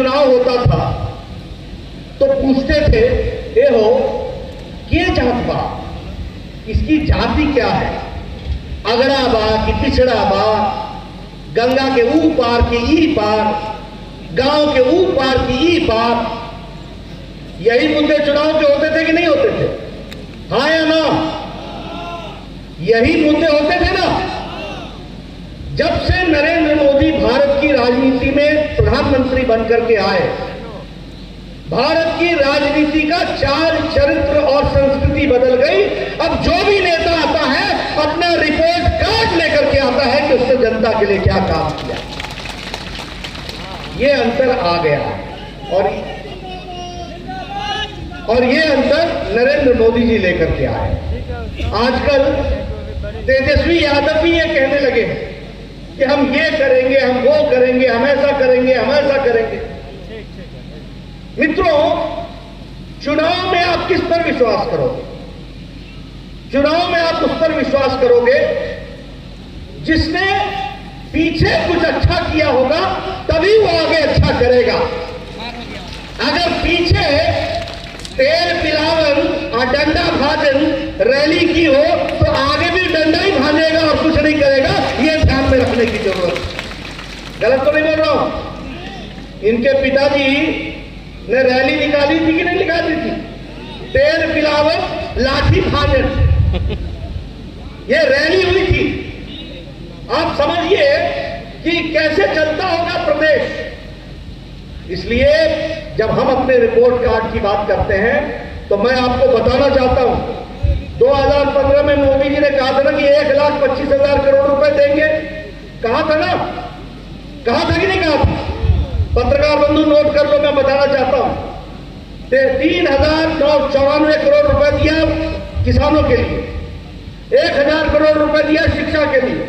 चुनाव होता था तो पूछते थे, ए हो के जात बा, इसकी जाति क्या है, अगड़ा बा कि पिछड़ा बा, गंगा के ऊ पार की ई पार, गांव के ऊ पार की ई पार। यही मुद्दे चुनाव के होते थे कि नहीं होते थे? हाँ या ना? यही मुद्दे होते थे ना। जब से नरेंद्र मोदी भारत की राजनीति में प्रधानमंत्री बनकर के आए, भारत की राजनीति का चाल चरित्र और संस्कृति बदल गई। अब जो भी नेता आता है अपना रिपोर्ट कार्ड लेकर के आता है कि उसने जनता के लिए क्या काम किया। ये अंतर आ गया और ये अंतर नरेंद्र मोदी जी लेकर के आए। आजकल तेजस्वी यादव भी ये कहने लगे कि हम ये करेंगे, हम वो करेंगे, हम ऐसा करेंगे, हम ऐसा करेंगे। मित्रों, चुनाव में आप किस पर विश्वास करोगे? चुनाव में आप उस पर विश्वास करोगे जिसने पीछे कुछ अच्छा किया होगा, तभी वो आगे अच्छा करेगा। अगर पीछे तेल पिलावन और डंडा भाजन रैली की हो तो आगे भी डंडा ही भाजेगा और कुछ नहीं करेगा। ये ध्यान में रखने की जरूरत है। गलत तो नहीं बोल रहा हूं। इनके पिताजी ने रैली निकाली थी कि नहीं निकाली थी? तेल पिलावन लाठी भाजन, ये रैली हुई थी। आप समझिए कि कैसे चलता होगा प्रदेश। इसलिए जब हम अपने रिपोर्ट कार्ड की बात करते हैं तो मैं आपको बताना चाहता हूं, 2015 में मोदी जी ने कहा था ना कि 1,25,000 करोड़ रुपए देंगे। कहा था ना? कहा था कि नहीं कहा था? पत्रकार बंधु नोट कर लो, मैं बताना चाहता हूं। 3,994 करोड़ रुपए दिया किसानों के लिए, 1,000 करोड़ रुपए दिया शिक्षा के लिए,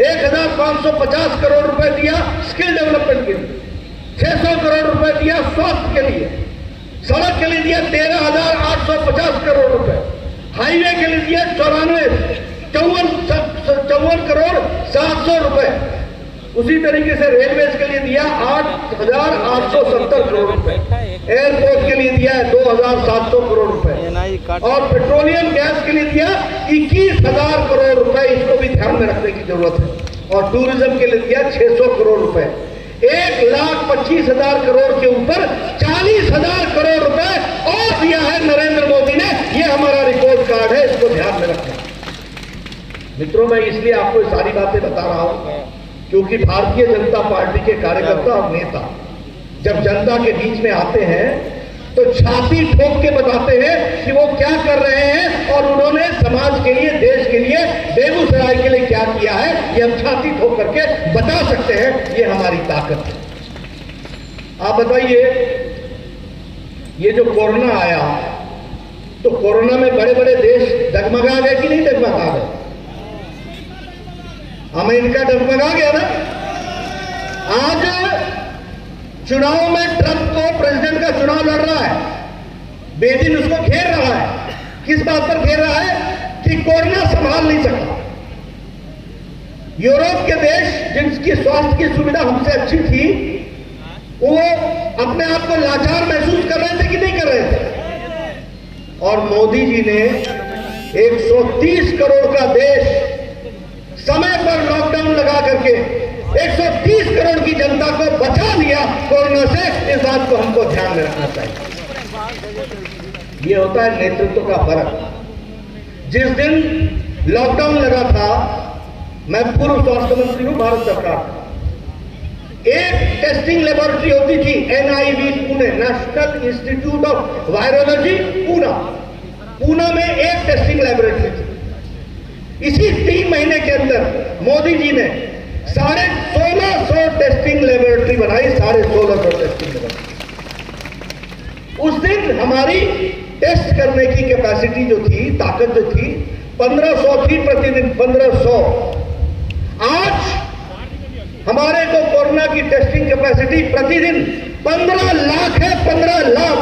1,550 करोड़ रुपए दिया स्किल डेवलपमेंट के लिए, 600 करोड़ रुपए दिया स्वास्थ्य के लिए, सड़क के लिए दिया 13,850 करोड़ रुपए, हाईवे के लिए दिया 54 करोड़ 700 रुपए, उसी तरीके से रेलवेज के लिए दिया 8,870 करोड़ रुपए, एयरपोर्ट के लिए दिया 2,700 करोड़ रुपए और पेट्रोलियम गैस के लिए दिया 21,000 करोड़ रुपए। इसको भी ध्यान में रखने की जरूरत है। और टूरिज्म के लिए दिया 600 करोड़ रुपए। 1,25,000 करोड़ के ऊपर 40,000 करोड़ रुपए और दिया है नरेंद्र मोदी ने। यह हमारा रिपोर्ट कार्ड है, इसको ध्यान में रखना। मित्रों, मैं इसलिए आपको ये सारी बातें बता रहा हूं क्योंकि भारतीय जनता पार्टी के कार्यकर्ता और नेता जब जनता के बीच में आते हैं तो छाती ठोक के बताते हैं कि वो क्या कर रहे हैं और उन्होंने समाज के लिए, देश के लिए, बेगूसराय के लिए क्या किया है। ये हम छाती ठोक करके बता सकते हैं। ये हमारी ताकत है। आप बताइए, ये जो कोरोना आया तो कोरोना में बड़े बड़े देश डगमगा गए कि नहीं डगमगा गए? अमेरिका डगमगा गया ना। आज चुनाव में ट्रंप को प्रेसिडेंट का चुनाव लड़ रहा है, बेजिंग उसको घेर रहा है। किस बात पर घेर रहा है? कि कोरोना संभाल नहीं सका। यूरोप के देश जिनकी स्वास्थ्य की सुविधा हमसे अच्छी थी, वो अपने आप को लाचार महसूस कर रहे थे कि नहीं कर रहे थे? और मोदी जी ने 130 करोड़ का देश समय पर लॉकडाउन लगा करके 130 करोड़ की जनता को बचा लिया कोरोना से। इस बात को हमको ध्यान में रखना चाहिए। ये होता है नेतृत्व का फर्क। जिस दिन लॉकडाउन लगा था, मैं पूर्व स्वास्थ्य मंत्री हूं भारत सरकार का, एक टेस्टिंग लेबोरेटरी होती थी NIV Pune, national institute of virology Poona में एक टेस्टिंग लेबोरेटरी थी। इसी 3 महीने के अंदर मोदी जी ने 1,650 टेस्टिंग लेबोरेटरी बनाई। 1,650 टेस्टिंग लेबोरेटरी। उस दिन हमारी टेस्ट करने की कैपेसिटी जो थी, ताकत जो थी, 1500 थी प्रतिदिन। 1500। आज हमारे को कोरोना की टेस्टिंग कैपेसिटी प्रतिदिन 15 लाख है। 15 लाख।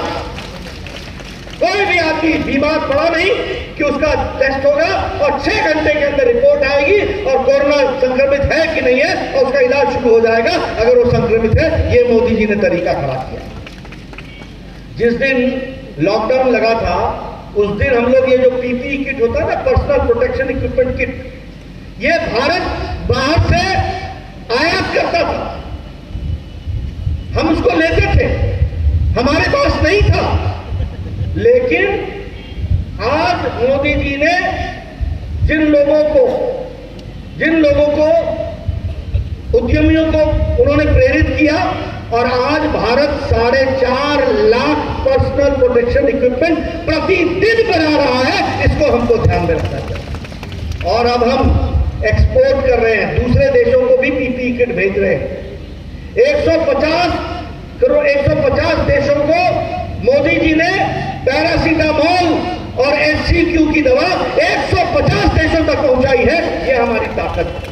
कोई भी आदमी बीमार पड़ा नहीं कि उसका टेस्ट होगा और 6 घंटे के अंदर रिपोर्ट आएगी और कोरोना संक्रमित है कि नहीं है और उसका इलाज शुरू हो जाएगा अगर वो संक्रमित है। ये मोदी जी ने तरीका खड़ा किया। जिस दिन लॉकडाउन लगा था उस दिन हम लोग ये जो पीपीई किट होता है ना, पर्सनल प्रोटेक्शन इक्विपमेंट किट, ये भारत बाहर से आयात करता था, हम उसको लेते थे, हमारे पास नहीं था। लेकिन आज मोदी जी ने जिन लोगों को उद्यमियों को उन्होंने प्रेरित किया और आज Bharat 4.5 lakh personal protection equipment प्रतिदिन बना रहा है, इसको हमको ध्यान में रखना चाहिए। और अब हम एक्सपोर्ट कर रहे हैं, दूसरे देशों को भी पीपीई किट भेज रहे हैं। 150 देशों को मोदी जी ने पैरासीटामोल और HCQ की दवा 150 देशों तक पहुंचाई है। ये हमारी ताकत है।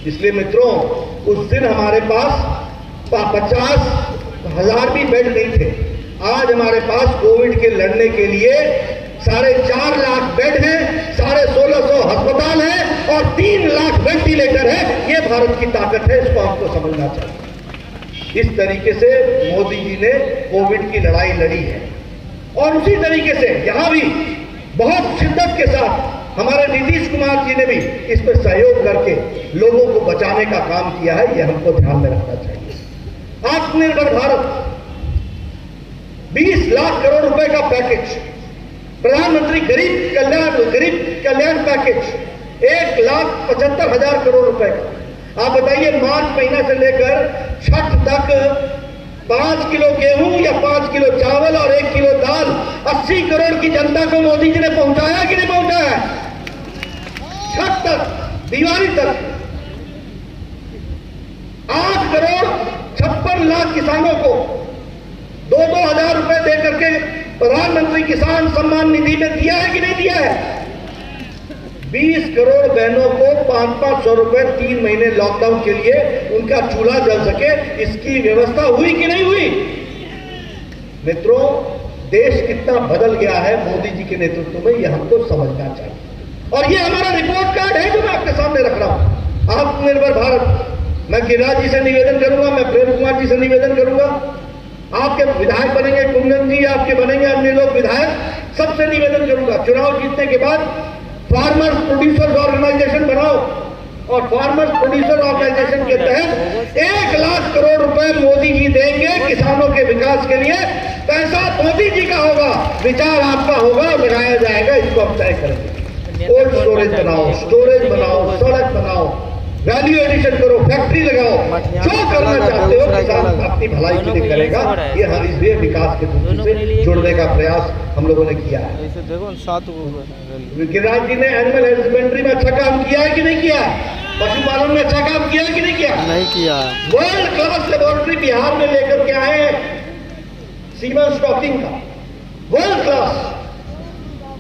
इसलिए मित्रों, उस दिन हमारे पास 50,000 भी बेड नहीं थे। आज हमारे पास कोविड के लड़ने के लिए 4.5 लाख बेड हैं, 1650 अस्पताल हैं और 3 लाख वेंटिलेटर है। ये भारत की ताकत है, इसको आपको समझना चाहिए। इस तरीके से मोदी जी ने कोविड की लड़ाई लड़ी है और उसी तरीके से यहां भी बहुत शिद्दत के साथ हमारे नीतीश कुमार जी ने भी इस पर सहयोग करके लोगों को बचाने का काम किया है। यह हमको ध्यान में रखना चाहिए। आत्मनिर्भर भारत 20 लाख करोड़ रुपए का पैकेज, प्रधानमंत्री गरीब कल्याण पैकेज 1,75,000 करोड़ रुपए का। आप बताइए, मार्च महीना से लेकर छठ तक 5 किलो गेहूं या 5 किलो चावल और 1 किलो दाल 80 करोड़ की जनता को मोदी जी ने पहुंचाया कि नहीं पहुंचाया? छठ तक, दिवाली तक 8 करोड़ 56 लाख किसानों को 2-2 हजार रुपए दे करके प्रधानमंत्री किसान सम्मान निधि में दिया है कि नहीं दिया है? 20 करोड़ बहनों को 500 रुपए 3 महीने लॉकडाउन के लिए उनका चूल्हा जल सके, इसकी व्यवस्था हुई कि नहीं हुई? मित्रों, देश कितना बदल गया है मोदी जी के नेतृत्व में, यह हमको समझना चाहिए। और ये हमारा रिपोर्ट कार्ड है जो मैं आपके सामने रख रहा हूं, आत्मनिर्भर भारत। मैं गिरिराज जी से निवेदन करूंगा, मैं प्रेम कुमार जी से निवेदन करूंगा, आपके विधायक बनेंगे, कुंदन जी आपके बनेंगे, अन्य लोग विधायक, सबसे निवेदन करूंगा, चुनाव जीतने के बाद फार्मर्स प्रोड्यूसर्स ऑर्गेनाइजेशन बनाओ और फार्मर्स प्रोड्यूसर ऑर्गेनाइजेशन के तहत 1 लाख करोड़ रुपए मोदी जी देंगे किसानों के विकास के लिए। पैसा मोदी जी का होगा, विचार आपका होगा, लगाया जाएगा, इसको आप तय करेंगे। कोल्ड स्टोरेज बनाओ, सड़क बनाओ, वैल्यू एडिशन करो, फैक्ट्री लगाओ, जो करना चाहते हो किसान अपनी भलाई के लिए करेगा। ये हमारे विकास के दूसरे से जुड़ने का प्रयास हम लोगों ने किया है। गिरिराज जी ने एनिमल हस्बेंड्री में अच्छा काम किया है कि नहीं किया? पशुपालन में अच्छा काम किया है कि नहीं किया? नहीं किया। वर्ल्ड क्लास लेबोरेटरी बिहार में लेकर के आए सीमन स्टॉकिंग का, वर्ल्ड क्लास।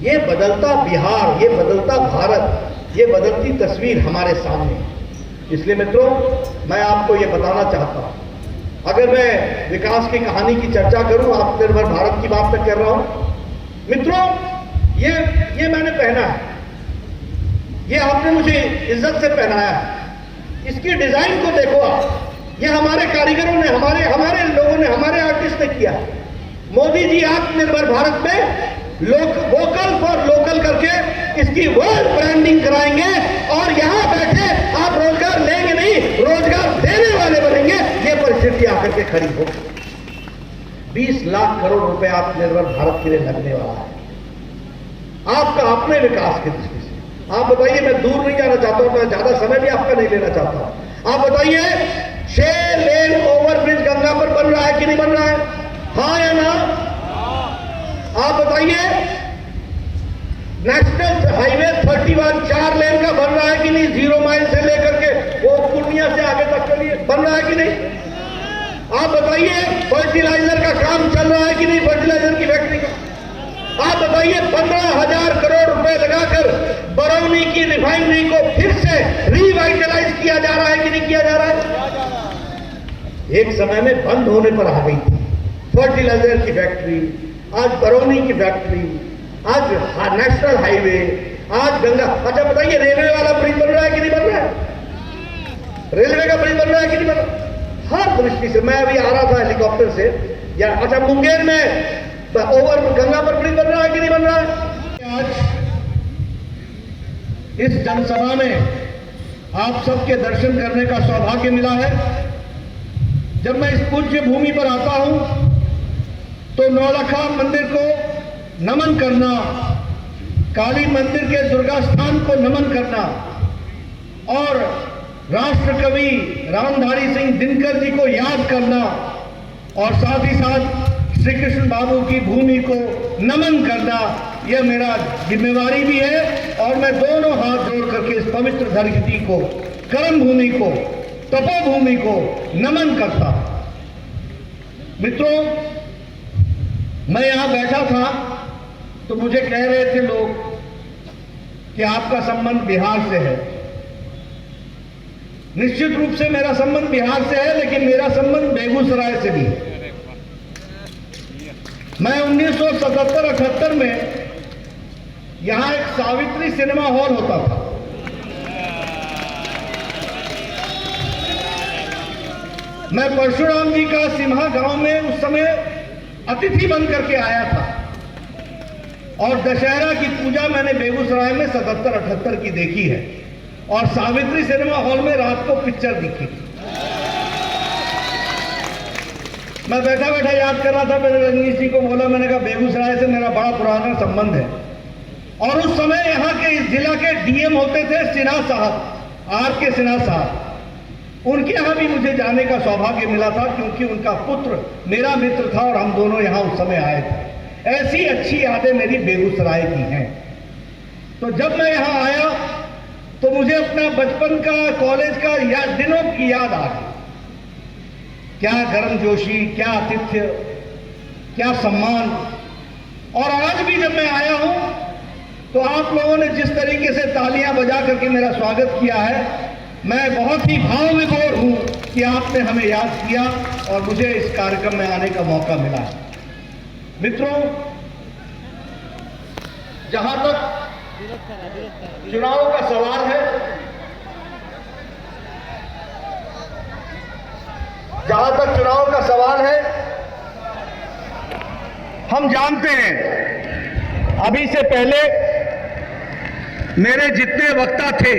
ये बदलता बिहार, ये बदलता भारत, ये बदलती तस्वीर हमारे सामने। इसलिए मित्रों, मैं आपको ये बताना चाहता हूं, अगर मैं विकास की कहानी की चर्चा करूं, आत्मनिर्भर भारत की बात मैं कर रहा हूं मित्रों, ये मैंने पहना है, ये आपने मुझे इज्जत से पहनाया है। इसकी डिजाइन को देखो आप, ये हमारे कारीगरों ने, हमारे लोगों ने, हमारे आर्टिस्ट ने किया। मोदी जी आत्मनिर्भर भारत में वोकल फॉर लोकल करके इसकी वर्ल्ड ब्रांडिंग कराएंगे और यहां बैठे आप रोजगार लेंगे नहीं, रोजगार देने वाले बनेंगे। ये परिस्थिति आकर के खड़ी हो। 20 लाख करोड़ रुपए आत्मनिर्भर भारत के लिए लगने वाला है, आपका अपने विकास की दृष्टि से। आप बताइए, मैं दूर नहीं जाना चाहता हूं, मैं ज्यादा समय भी आपका नहीं लेना चाहता हूं। आप बताइए, 6 लेन ओवरब्रिज गंगा पर बन रहा है कि नहीं बन रहा है? हाँ या ना? आप बताइए, नेशनल हाईवे 31 4 लेन का बन रहा है कि नहीं? 0 माइल से लेकर के वो पूर्णिया से आगे तक के लिए बन रहा है कि नहीं? आप बताइए, फर्टिलाइजर का काम चल रहा है कि नहीं? फर्टिलाइजर की फैक्ट्री का आप बताइए, 15,000 करोड़ रुपए लगाकर बरौनी की रिफाइनरी को फिर से रिवाइटलाइज किया जा रहा है कि नहीं किया जा रहा है? एक समय में बंद होने पर आ गई थी फर्टिलाइजर की फैक्ट्री, आज बरौनी की फैक्ट्री, आज नेशनल हाईवे, आज गंगा। अच्छा बताइए, रेलवे वाला ब्रिज बन रहा है कि नहीं बन रहा है? है कि नहीं बन रहा? हर दृष्टि से। मैं अभी आ रहा था हेलीकॉप्टर से, या अच्छा मुंगेर में ओवर गंगा पर ब्रिज बन रहा है कि नहीं बन रहा है? आज इस जनसभा में आप सबके दर्शन करने का सौभाग्य मिला है। जब मैं इस पूज्य भूमि पर आता हूं तो नौलखा मंदिर को नमन करना, काली मंदिर के दुर्गा स्थान को नमन करना और राष्ट्र कवि रामधारी सिंह दिनकर जी को याद करना और साथ ही साथ श्री कृष्ण बाबू की भूमि को नमन करना, यह मेरा जिम्मेवारी भी है। और मैं दोनों हाथ जोड़ करके इस पवित्र धरती को, कर्म भूमि को, तपोभूमि को नमन करता। मित्रों, मैं यहां बैठा था तो मुझे कह रहे थे लोग कि आपका संबंध बिहार से है। निश्चित रूप से मेरा संबंध बिहार से है, लेकिन मेरा संबंध बेगूसराय से भी है। मैं 1977-78 में यहां एक सावित्री सिनेमा हॉल होता था। मैं परशुराम जी का सिम्हा गांव में उस समय अतिथि बन करके आया था और दशहरा की पूजा मैंने बेगूसराय में 77-78 की देखी है और सावित्री सिनेमा हॉल में रात को पिक्चर दिखी थी। मैं बैठा बैठा याद कर रहा था, मैंने रजनीश जी को बोला, मैंने कहा बेगूसराय से मेरा बड़ा पुराना संबंध है। और उस समय यहाँ के इस जिला के डीएम होते थे सिन्हा साहब, आर.के. सिन्हा साहब। उनके यहाँ भी मुझे जाने का सौभाग्य मिला था क्योंकि उनका पुत्र मेरा मित्र था और हम दोनों यहाँ उस समय आए थे। ऐसी अच्छी यादें मेरी बेगूसराय की हैं। तो जब मैं यहाँ आया तो मुझे अपना बचपन का, कॉलेज का दिनों की याद आ गई। क्या गर्मजोशी, क्या आतिथ्य, क्या सम्मान। और आज भी जब मैं आया हूं तो आप लोगों ने जिस तरीके से तालियां बजा करके मेरा स्वागत किया है, मैं बहुत ही भाव विभोर हूं कि आपने हमें याद किया और मुझे इस कार्यक्रम में आने का मौका मिला। मित्रों, जहां तक चुनाव का सवाल है, जहां तक चुनाव का सवाल है, हम जानते हैं अभी से पहले मेरे जितने वक्ता थे